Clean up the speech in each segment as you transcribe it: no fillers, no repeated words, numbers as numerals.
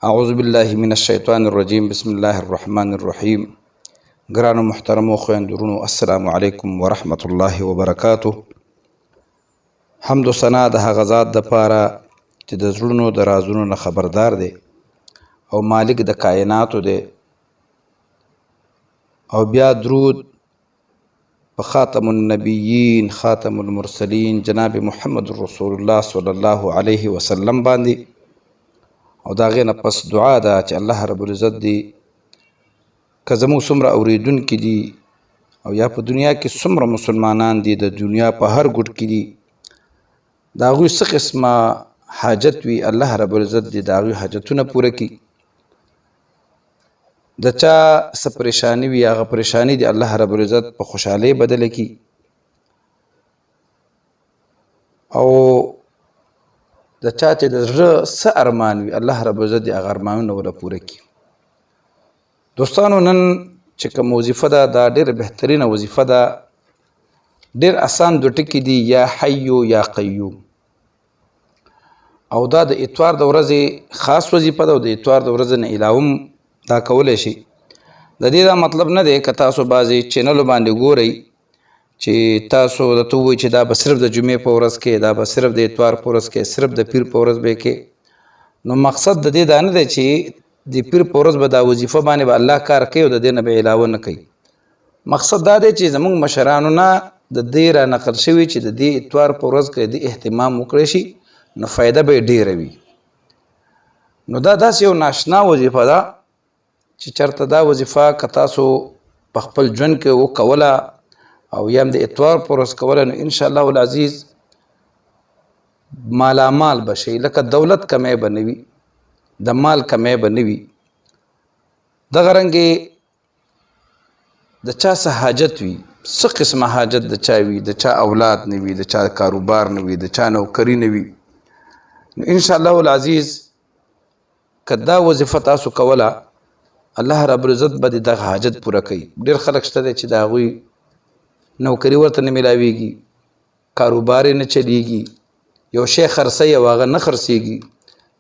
اعوذ بالله من الشیطان الرجیم بسم الله الرحمن الرحیم. ګرانو محترمو خویندورونو السلام علیکم ورحمت الله وبرکاته. حمد و ثنا د هغه ذات دپاره چې د زړونو د رازونو نه خبردار دی او مالک د کائناتو دی، او بیا درود په خاتم النبیین خاتم المرسلین جناب محمد رسول الله صلی الله علیه وسلم باندې، او دا غینه پس دعا ده چې الله رب العزت دی که زموږ څومره اوریدونکي دي او یا په دنیا کې څومره مسلمانان دي، د دنیا په هر ګوټ کې دي، د هغوی څه قسمه حاجت وي الله رب العزت دی د هغوی حاجتونه پوره کړي. د چا څه پریشاني وي هغه پریشاني دی الله رب العزت په خوشحالۍ بدله کړي، او د چا چې د زړه څه ارمان وي الله رب العزت د هغه ارمانونه ورله پوره کړي. دوستانو، نن چې کوم وظیفه ده دا ډېره بهترینه وظیفه ده، ډېر اسان دوه ټکي دي، یا حیو یا قیوم، او دا د اتوار د ورځې خاص وظیفه ده او د اتوار د ورځې نه علاوه هم دا کولی شي. د دې دا مطلب نه دی که تاسو بعضې چینلو باندې ګورئ چې تاسو درته ووایي چې دا به صرف د جمعې په ورځ کې، دا به صرف د اتوار په ورځ کې، صرف د پیر په ورځ به کې. نو مقصد د دې دا نه دی چې د پیر په ورځ به دا وظیفه باندې به الله کار کوي او د دې نه به علاوه نه کوي. مقصد دا دی چې زموږ مشرانو نه د دې را نقل شوي چې د دې اتوار په ورځ کې د اهتمام وکړی شي نو فایده به یې ډېره وي. نو دا داسې یو ناشنا وظیفه ده چې چېرته دا وظیفه که تاسو په خپل ژوند کې وکوله او یا هم د اتوار په ورځ کوله نو انشاءالله العزیز مالامال به شئ، لکه دولت کمی به نه وي، د مال کمی به نه وي. دغه رنګې د چا څه حاجت وي، څه قسمه حاجت د چا وي، د چا اولاد نه وي، د چا کاروبار نه وي، د چا نوکري نه وي، نو انشاءالله العزیز که دا وظیفه تاسو کوله الله رب العزت به دغه حاجت پوره کوي. ډېر خلک شته دی چې د هغوی نوکري ورته نه میلاویږي، کاروبار یې نه چلیږي، یو شی خرڅوي او هغه نه خرڅېږي.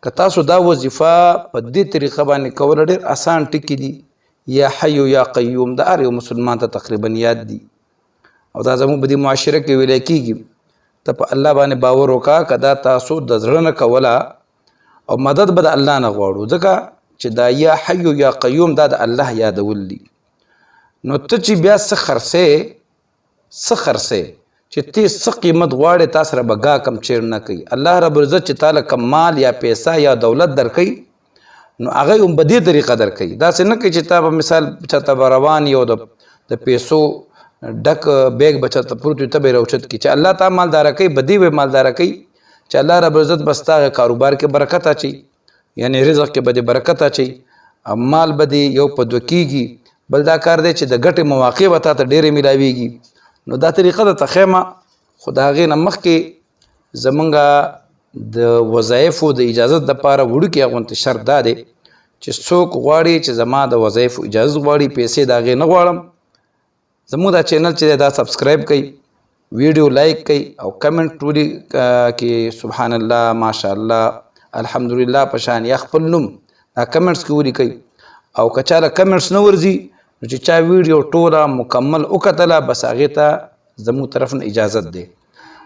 که تاسو دا وظیفه په دې طریقه باندې کوله ډېر اسان ټکي دي، یا حیو یا قیوم د هر یو مسلمان ته تقریبا یاد دي، او دا زموږ په دې معاشره کې ویلی کېږي. ته په الله باندې باور وکړه، که دا تاسو د زړه نه کوله او مدد به د الله نه غواړو، ځکه چې دا یا حیو یا قیوم دا د الله یادول دي. نو ته چې بیا څه خرڅې چې ته څه قیمت غواړې تا سره به ګاه کم چیر نه کوي. الله رب العزت چې تا له کم مال یا پیسه یا دولت درکوي نو هغه هم په دې طریقه درکوي. داسې نه کوي چې تا به مثال چاته به روان یو د پیسو ډک بیګ به چاته پروت وي ته به یې راوچت کړي. چې الله تا مالداره کوي به دې به مالداره کوي چې الله رب العزت به ستا هغه کاروبار کې برکت اچوي، یعنی رزق کې به دې برکت اچوي، مال به دې یو په دوه کېږي. بل دا کار دی چې د ګټې مواقع به تا ته ډېرې میلاویږي. نو دا طریقه د تخیمه خو د هغې نه مخکې زمونږ د وظایفو د اجازت دپاره وړوکې اغوندې شرط دا دی چې څوک غواړي چې زما د وظایفو اجازت غواړي، پیسې د هغې نه غواړم، زموږ دا چینل چې دی دا سبسکرایب کوي، ویډیو لایک کوي او کمنټ ولي کې سبحان الله ماشاءالله الحمدلله په شان یا خپل نوم دا کمنټس کې ولیکئ. او که چاله کمنټس نه ورځي نو چې چا ویډیو ټوله مکمل وکتله بس هغې ته زموږ طرف نه اجازت دی.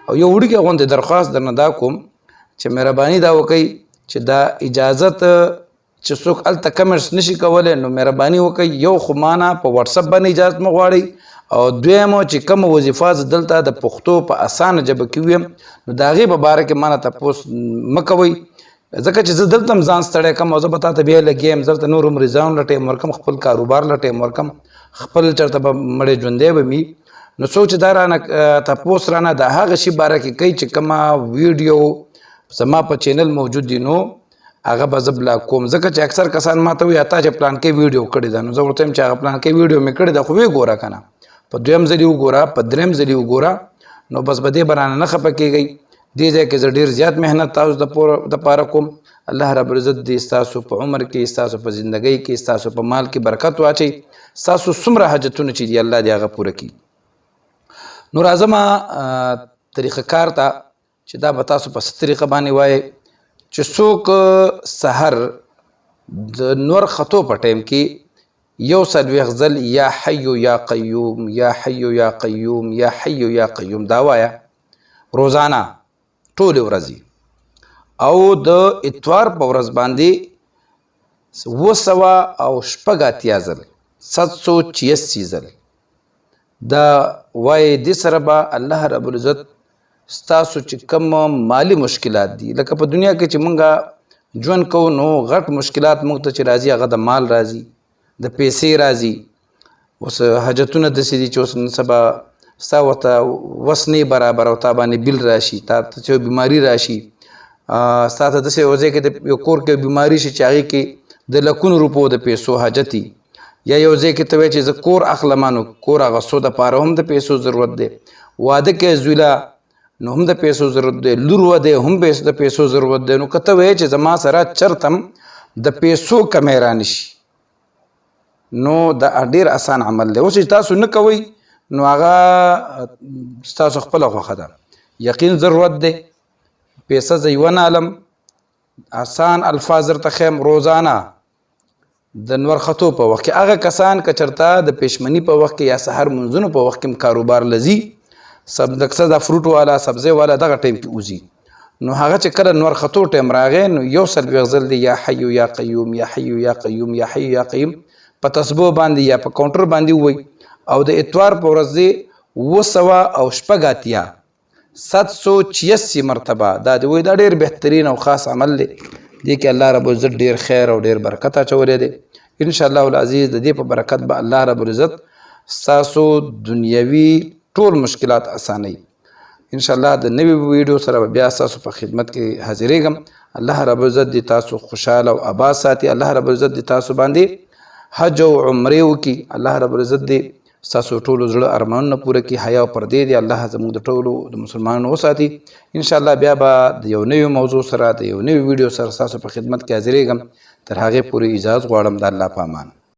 او یو وړوکې غوندې درخواست درنه دا کوم چې مهرباني دا وکئ چې دا اجازت چې څوک هلته کمنټس نشي کولی نو مهرباني وکئ یو خو مانه په واتساپ باندې اجازت مه غواړئ، او دویمه چې کومه وظیفه زه دلته د پښتو په اسانه ژبه کې ویم نو د هغې په باره کې مانه تپوس مه کوئ، ځکه چې زه دلته هم ځان ستړی کم او زه به تا ته بیا لګیا یم، زه ورته نور مریضانو له ټایم ورکم، خپل کاروبار له ټایم ورکم، خپل چېرته به مړی ژوندی به وي. نو څوک چې دا رانه تپوس رانه د هغه شي باره کې کوي چې کومه ویډیو زما په چینل موجود دي نو هغه به زه بلاک کوم، ځکه چې اکثر کسان ما ته وایي تا چې پلان کې ویډیو کړې ده، نو زه ورته یم چې هغه پلان کې ویډیو مې کړې ده خو ویې ګوره که نه، په دویم ځلي وګوره، په دریم ځلي وګوره، نو بس به دې به رانه نه خفه کېږئ. دې ځای کې زه ډېر زیات محنت تاسو دپاره کوم. الله رب العزت دې ستاسو په عمر کې، ستاسو په زندګۍ کې، ستاسو په مال کې برکت واچوي، ستاسو څومره حاجتونه چې دي الله دې هغه پوره کړي. نو راځم طریقه کار ته چې دا به تاسو په څه طریقه باندې وایئ چې څوک سحر د نور خطو په ټایم کې یو څلوېښت ځل یا حی یا قیوم یا حی یا قیوم یا حی یا قیوم دا وایه روزانه ټولې ورځې. او د اتوار په ورځ باندې 286 ځل 786 ځل دا وایي. دې سره به الله رب العزت ستاسو چې کوم مالی مشکلات دي لکه په دنیا کې چې مونږ ژوند کوو نو غټ مشکلات مونږ ته چې راځي هغه د مال راځي، د پیسې راځي. اوس حاجتونه داسې دي چې اوس نن سبا ستا ورته وس نه برابر او تا باندې بیل راشي، تا ته چې بیماري راشي، ستا ته داسې یو ځای کې د یو کور کې بیماري شي چې هغې کې د لکونو روپو د پیسو حاجت وي، یا یو ځای کې ته وایې چې زه کور اخلم نو کور اخیستو دپاره هم د پیسو ضرورت دی، واده کې زویله نو هم د پیسو ضرورت دی، لور وده هم د پیسو ضرورت دی. نو که ته وایې چې زما سره چرته هم د پیسو کمی رانشي نو دا ډېر اسان عمل دی. اوس چې تاسو نه کوئ نو هغه ستاسو خپله خوښه ده. یقین ضرورت دی. پیسه زه یوه نه علم، آسان الفاظ درته ښیم. روزانه د نور خطو په وخت کې هغه کسان که چېرته د پېشمني په وخت کې یا سحر منځونو په وخت کې کاروبار لځي، اکثر دا فروټ والا سبزی والا دغه ټایم کې وځي، نو هغه چې کله نور خطو ټایم راغی نو 140 ځل دی یا حی یا قیوم یا حی یا قیوم یا حی یا قیوم په تسبیح باندې یا په کاونټر باندې ووایي. او د اتوار په ورځ دی 286 786 مرتبه دا دی وایي. دا ډېر بهترین او خاص عمل دی. دې کې الله رب العزت ډېر خیر او ډېر برکت اچولی دی. انشاءالله العزیز د دې په برکت به الله رب العزت ستاسو دنیوي ټول مشکلات اسانوي. انشاءالله د نوي ویډیو سره به بیا ستاسو په خدمت کې حاضرېږم. الله رب العزت دې تاسو خوشحاله او آباد ساتي. الله رب العزت دې تاسو باندې حج او عمرې وکړي. الله رب العزت دې ستاسو ټولو زړه ارمانونه پوره کړي. حیا او پردې دې الله زموږ د ټولو د مسلمانانو وساتي. انشاءالله بیا به د یو نوي موضوع سره د یو نوي ویډیو سره ستاسو په خدمت کې حاضرېږم. تر هغې پورې اجازه غواړم. د الله په امان.